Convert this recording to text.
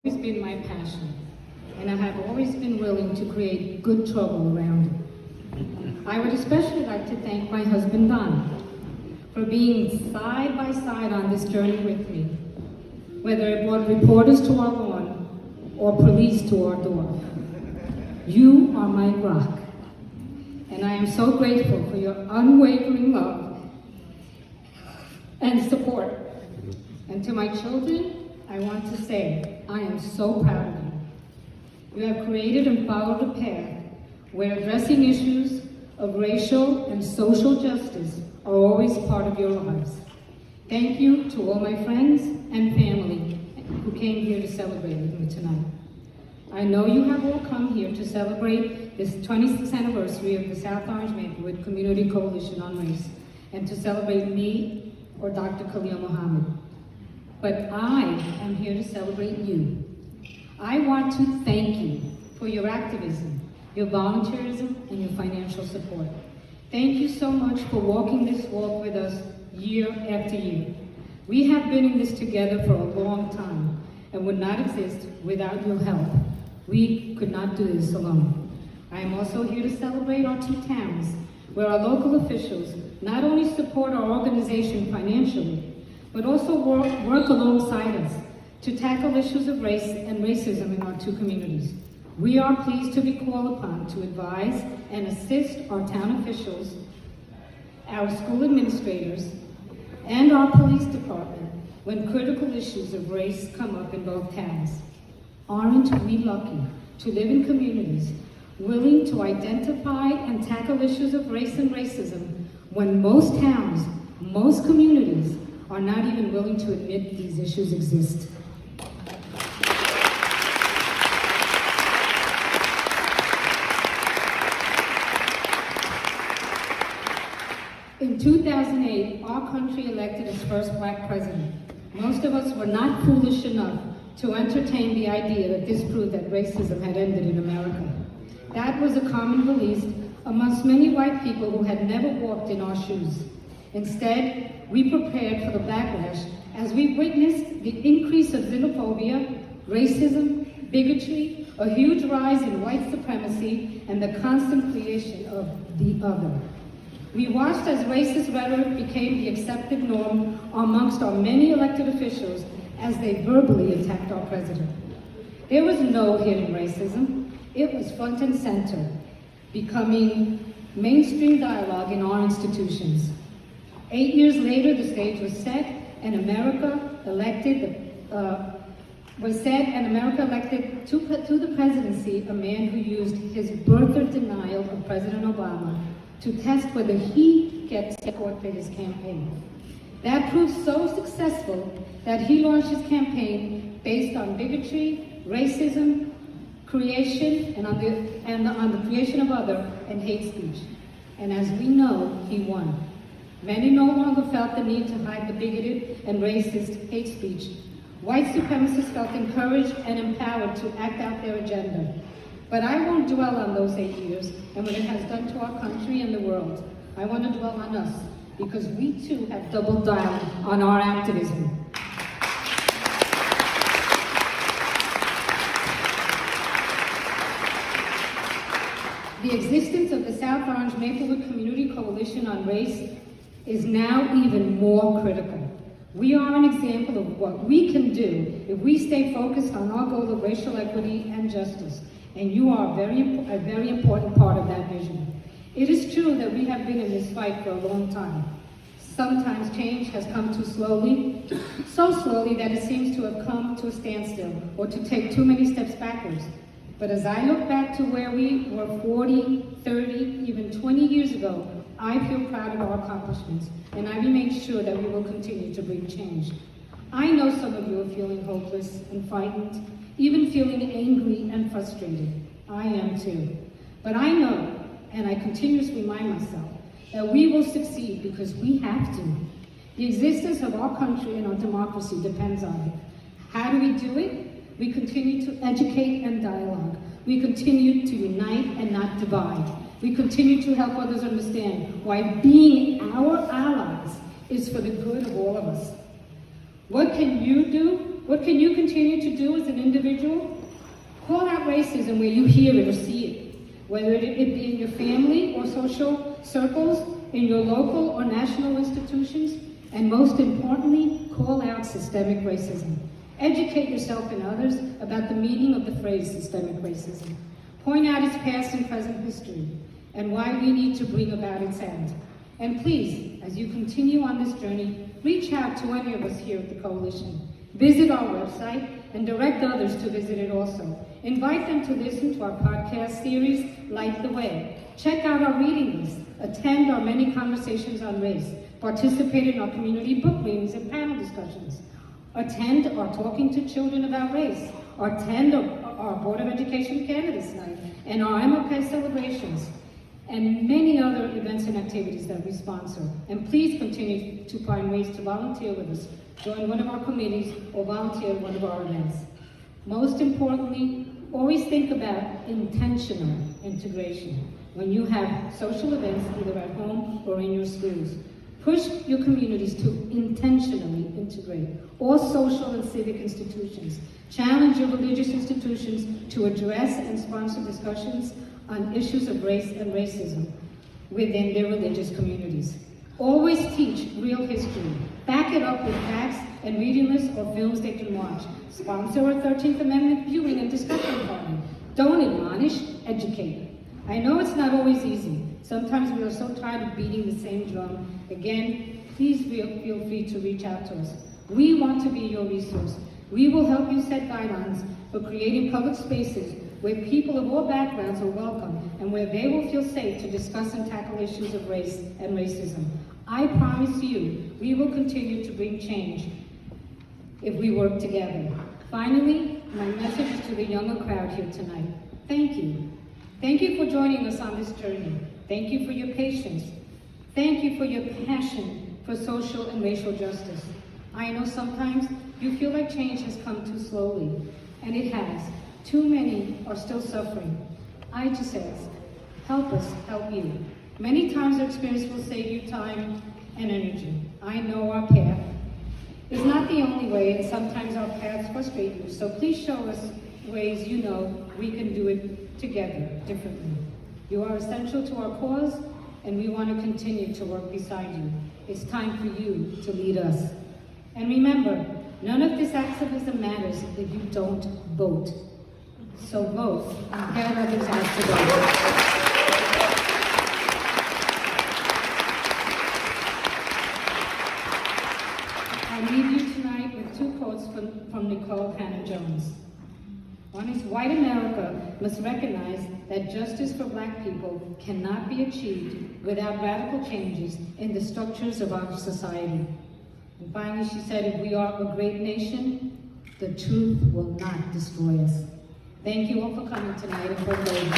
It's been my passion, and I have always been willing to create good trouble around it. I would especially like to thank my husband, Don, for being side by side on this journey with me, whether it brought reporters to our lawn or police to our door. You are my rock, and I am so grateful for your unwavering love and support. And to my children, I want to say, I am so proud of you. You have created and followed a path where addressing issues of racial and social justice are always part of your lives. Thank you to all my friends and family who came here to celebrate with me tonight. I know you have all come here to celebrate this 26th anniversary of the South Orange Maplewood Community Coalition on Race, and to celebrate me or Dr. Khalil Muhammad. But I am here to celebrate you. I want to thank you for your activism, your volunteerism, and your financial support. Thank you so much for walking this walk with us year after year. We have been in this together for a long time and would not exist without your help. We could not do this alone. I am also here to celebrate our two towns, where our local officials not only support our organization financially, but also work alongside us to tackle issues of race and racism in our two communities. We are pleased to be called upon to advise and assist our town officials, our school administrators, and our police department when critical issues of race come up in both towns. Aren't we lucky to live in communities willing to identify and tackle issues of race and racism when most towns, most communities, are not even willing to admit these issues exist? In 2008, our country elected its first Black president. Most of us were not foolish enough to entertain the idea that this proved that racism had ended in America. That was a common belief amongst many white people who had never walked in our shoes. Instead, we prepared for the backlash as we witnessed the increase of xenophobia, racism, bigotry, a huge rise in white supremacy, and the constant creation of the other. We watched as racist rhetoric became the accepted norm amongst our many elected officials as they verbally attacked our president. There was no hidden racism. It was front and center, becoming mainstream dialogue in our institutions. 8 years later, the stage was set, and America elected to the presidency a man who used his birther denial of President Obama to test whether he gets support for his campaign. That proved so successful that he launched his campaign based on bigotry, racism, creation, and on the creation of other and hate speech. And as we know, he won. Many no longer felt the need to hide the bigoted and racist hate speech. White supremacists felt encouraged and empowered to act out their agenda. But I won't dwell on those 8 years and what it has done to our country and the world. I want to dwell on us, because we too have doubled down on our activism. The existence of the South Orange Maplewood Community Coalition on Race is now even more critical. We are an example of what we can do if we stay focused on our goal of racial equity and justice, and you are a very important part of that vision. It is true that we have been in this fight for a long time. Sometimes change has come too slowly, so slowly that it seems to have come to a standstill or to take too many steps backwards. But as I look back to where we were 40, 30, even 20 years ago, I feel proud of our accomplishments, and I remain sure that we will continue to bring change. I know some of you are feeling hopeless and frightened, even feeling angry and frustrated. I am too. But I know, and I continuously remind myself, that we will succeed because we have to. The existence of our country and our democracy depends on it. How do we do it? We continue to educate and dialogue. We continue to unite and not divide. We continue to help others understand why being our allies is for the good of all of us. What can you do? What can you continue to do as an individual? Call out racism where you hear it or see it, whether it be in your family or social circles, in your local or national institutions, and most importantly, call out systemic racism. Educate yourself and others about the meaning of the phrase systemic racism. Point out its past and present history, and why we need to bring about its end. And please, as you continue on this journey, reach out to any of us here at the Coalition. Visit our website and direct others to visit it also. Invite them to listen to our podcast series, Light the Way. Check out our reading list. Attend our many conversations on race. Participate in our community book readings and panel discussions. Attend our Talking to Children About Race. Attend our Board of Education Candidates Night and our MLK celebrations, and many other events and activities that we sponsor. And please continue to find ways to volunteer with us, join one of our committees, or volunteer at one of our events. Most importantly, always think about intentional integration when you have social events either at home or in your schools. Push your communities to intentionally integrate all social and civic institutions. Challenge your religious institutions to address and sponsor discussions on issues of race and racism within their religious communities. Always teach real history. Back it up with facts and reading lists or films they can watch. Sponsor a 13th Amendment viewing and discussion party. Don't admonish, educate. I know it's not always easy. Sometimes we are so tired of beating the same drum. Again, please feel free to reach out to us. We want to be your resource. We will help you set guidelines for creating public spaces where people of all backgrounds are welcome and where they will feel safe to discuss and tackle issues of race and racism. I promise you, we will continue to bring change if we work together. Finally, my message is to the younger crowd here tonight. Thank you. Thank you for joining us on this journey. Thank you for your patience. Thank you for your passion for social and racial justice. I know sometimes you feel like change has come too slowly, and it has. Too many are still suffering. I just ask, help us help you. Many times our experience will save you time and energy. I know our path is not the only way, and sometimes our paths frustrate you. So please show us ways you know we can do it together differently. You are essential to our cause, and we want to continue to work beside you. It's time for you to lead us. And remember, none of this activism matters if you don't vote. So vote and get others out to vote. I leave you tonight with two quotes from Nicole Hannah-Jones. One is, white America must recognize that justice for Black people cannot be achieved without radical changes in the structures of our society. And finally, she said, if we are a great nation, the truth will not destroy us. Thank you all for coming tonight and for voting.